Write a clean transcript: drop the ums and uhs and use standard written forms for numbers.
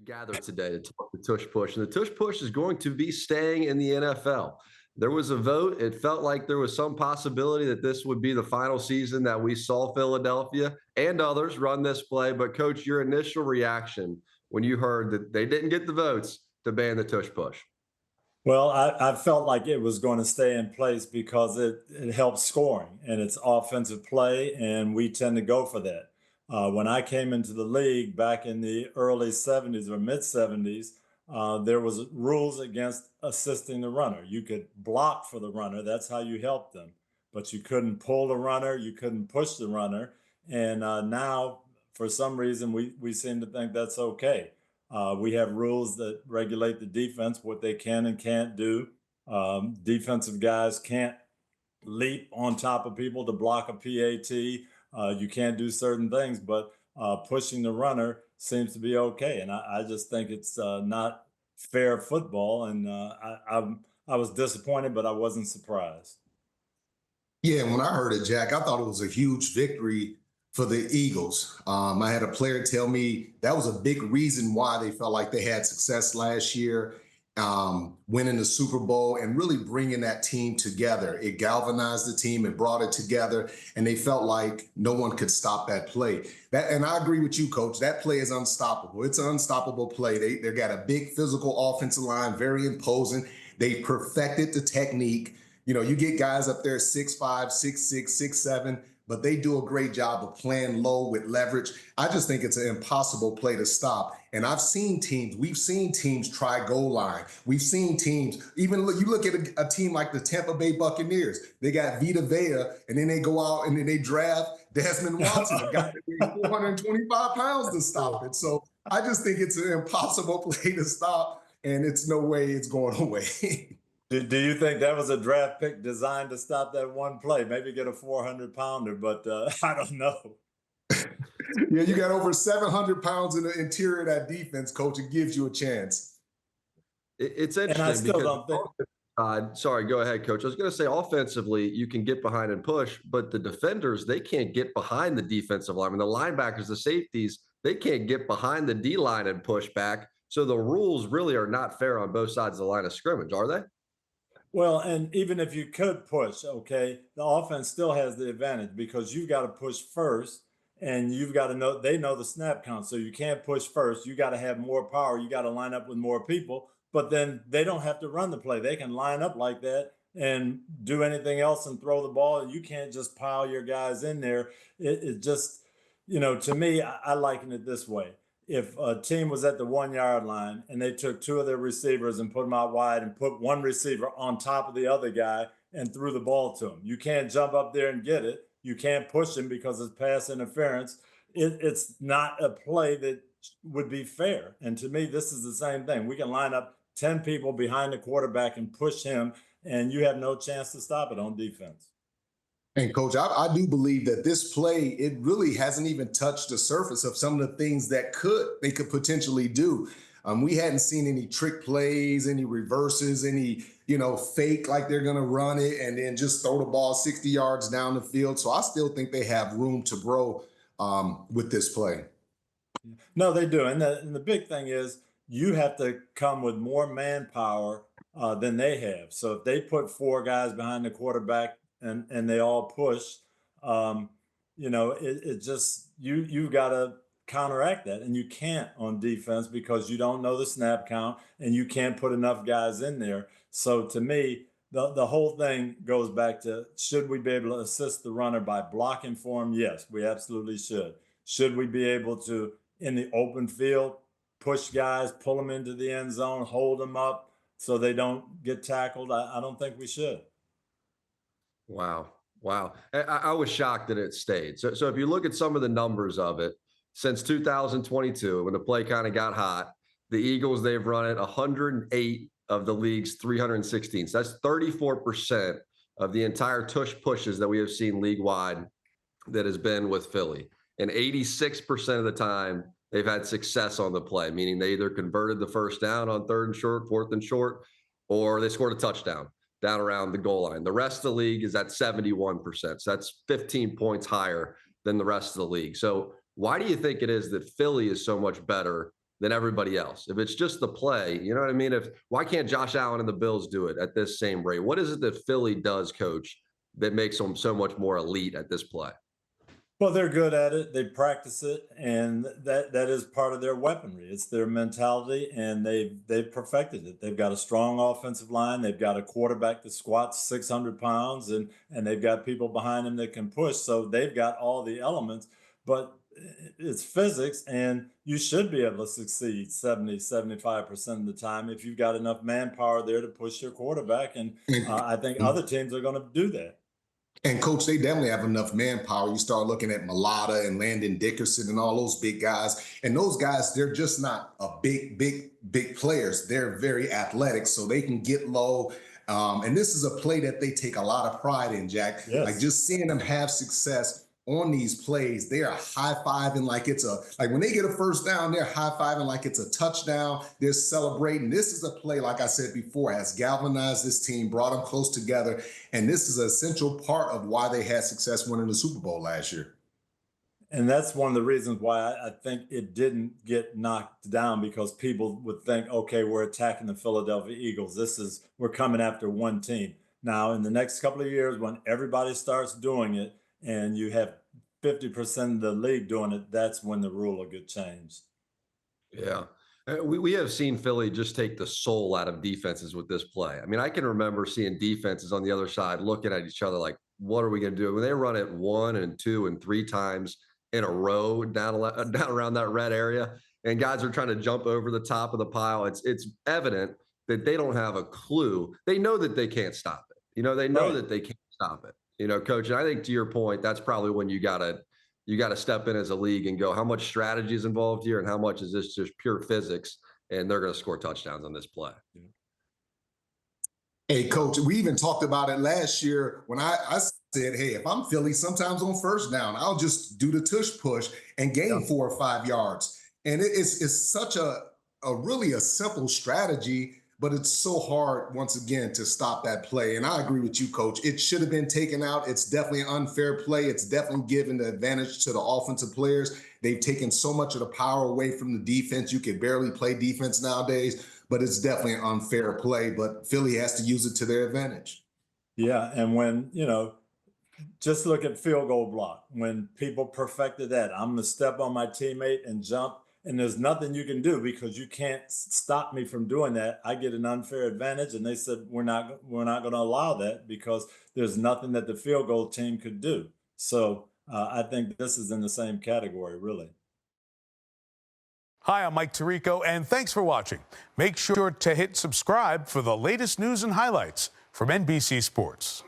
gathered today to talk the Tush Push, and the Tush Push is going to be staying in the NFL. There was a vote. It felt like there was some possibility that this would be the final season that we saw Philadelphia and others run this play. But, Coach, your initial reaction when you heard that they didn't get the votes to ban the Tush Push? Well, I felt like it was going to stay in place because it helps scoring and it's offensive play, and we tend to go for that. When I came into the league back in the early 70s or mid 70s, there was rules against assisting the runner. You could block for the runner. That's how you helped them. But you couldn't pull the runner. You couldn't push the runner. And now, for some reason, we seem to think that's okay. We have rules that regulate the defense, what they can and can't do. Defensive guys can't leap on top of people to block a PAT. You can't do certain things, but pushing the runner seems to be okay. And I just think it's not fair football. And I was disappointed, but I wasn't surprised. Yeah, when I heard it, Jack, I thought it was a huge victory for the Eagles. I had a player tell me that was a big reason why they felt like they had success last year, winning the Super Bowl and really bringing that team together. It galvanized the team and brought it together, and they felt like no one could stop that play. And I agree with you, Coach. That play is unstoppable. It's an unstoppable play. They got a big physical offensive line, very imposing. They perfected the technique. You know, you get guys up there 6'5", 6'6", 6'7", but they do a great job of playing low with leverage. I just think it's an impossible play to stop. And we've seen teams try goal line. We've seen teams, even you look at a team like the Tampa Bay Buccaneers, they got Vita Vea, and then they go out and then they draft Desmond Watson, a guy that weighs 425 pounds to stop it. So I just think it's an impossible play to stop, and it's no way it's going away. Do you think that was a draft pick designed to stop that one play? Maybe get a 400-pounder, but I don't know. Yeah, you got over 700 pounds in the interior of that defense, Coach. It gives you a chance. It's interesting. And I still don't think. Sorry, go ahead, Coach. I was going to say offensively, you can get behind and push, but the defenders, they can't get behind the defensive line. I mean, the linebackers, the safeties, they can't get behind the D-line and push back. So the rules really are not fair on both sides of the line of scrimmage, are they? Well, and even if you could push, okay, the offense still has the advantage because you've got to push first, and you've got to know, they know the snap count. So you can't push first. You got to have more power. You got to line up with more people, but then they don't have to run the play. They can line up like that and do anything else and throw the ball. You can't just pile your guys in there. It just, to me, I liken it this way. If a team was at the 1-yard line and they took two of their receivers and put them out wide and put one receiver on top of the other guy and threw the ball to him, you can't jump up there and get it. You can't push him because it's pass interference. It's not a play that would be fair. And to me, this is the same thing. We can line up 10 people behind the quarterback and push him, and you have no chance to stop it on defense. And Coach, I do believe that this play, it really hasn't even touched the surface of some of the things that they could potentially do. We hadn't seen any trick plays, any reverses, any, fake like they're going to run it and then just throw the ball 60 yards down the field. So I still think they have room to grow with this play. No, they do. And the big thing is you have to come with more manpower than they have. So if they put 4 guys behind the quarterback, and they all push, it just, you've got to counteract that. And you can't on defense because you don't know the snap count and you can't put enough guys in there. So to me, the whole thing goes back to, should we be able to assist the runner by blocking for him? Yes, we absolutely should. Should we be able to, in the open field, push guys, pull them into the end zone, hold them up so they don't get tackled? I don't think we should. Wow. I was shocked that it stayed. So if you look at some of the numbers of it, since 2022, when the play kind of got hot, the Eagles, they've run it 108 of the league's 316. So that's 34% of the entire tush pushes that we have seen league-wide that has been with Philly. And 86% of the time, they've had success on the play, meaning they either converted the first down on 3rd and short, 4th and short, or they scored a touchdown down around the goal line. The rest of the league is at 71%. So that's 15 points higher than the rest of the league. So why do you think it is that Philly is so much better than everybody else. If it's just the play, you know what I mean? Why can't Josh Allen and the Bills do it at this same rate? What is it that Philly does, Coach, that makes them so much more elite at this play? Well, they're good at it. They practice it, and that is part of their weaponry. It's their mentality, and they've perfected it. They've got a strong offensive line. They've got a quarterback that squats 600 pounds, and they've got people behind him that can push. So they've got all the elements, but it's physics, and you should be able to succeed 70, 75% of the time if you've got enough manpower there to push your quarterback. And I think other teams are going to do that. And coach, they definitely have enough manpower. You start looking at Mulata and Landon Dickerson and all those big guys. And those guys, they're just not a big players. They're very athletic, so they can get low. And this is a play that they take a lot of pride in, Jack. Yes. Like just seeing them have success on these plays, they are high-fiving like like when they get a first down, they're high-fiving like it's a touchdown. They're celebrating. This is a play, like I said before, has galvanized this team, brought them close together, and this is an essential part of why they had success winning the Super Bowl last year. And that's one of the reasons why I think it didn't get knocked down, because people would think, okay, we're attacking the Philadelphia Eagles. We're coming after one team. Now, in the next couple of years, when everybody starts doing it, and you have 50% of the league doing it, that's when the rule will get changed. Yeah. We have seen Philly just take the soul out of defenses with this play. I mean, I can remember seeing defenses on the other side looking at each other like, what are we going to do? When they run it 1 and 2 and 3 times in a row down around that red area, and guys are trying to jump over the top of the pile, it's evident that they don't have a clue. They know that they can't stop it. They know that they can't stop it. Coach, and I think to your point, that's probably when you gotta step in as a league and go, how much strategy is involved here, and how much is this just pure physics? And they're going to score touchdowns on this play. Hey, Coach, we even talked about it last year when I said, hey, if I'm Philly, sometimes on first down, I'll just do the tush push and gain 4 or 5 yards. And it's such a really a simple strategy, but it's so hard, once again, to stop that play. And I agree with you, Coach. It should have been taken out. It's definitely an unfair play. It's definitely given the advantage to the offensive players. They've taken so much of the power away from the defense. You can barely play defense nowadays, but it's definitely an unfair play. But Philly has to use it to their advantage. Yeah, and when, just look at field goal block. When people perfected that, I'm going to step on my teammate and jump, and there's nothing you can do because you can't stop me from doing that. I get an unfair advantage, and they said we're not going to allow that because there's nothing that the field goal team could do. So I think this is in the same category, really. Hi, I'm Mike Tirico, and thanks for watching. Make sure to hit subscribe for the latest news and highlights from NBC Sports.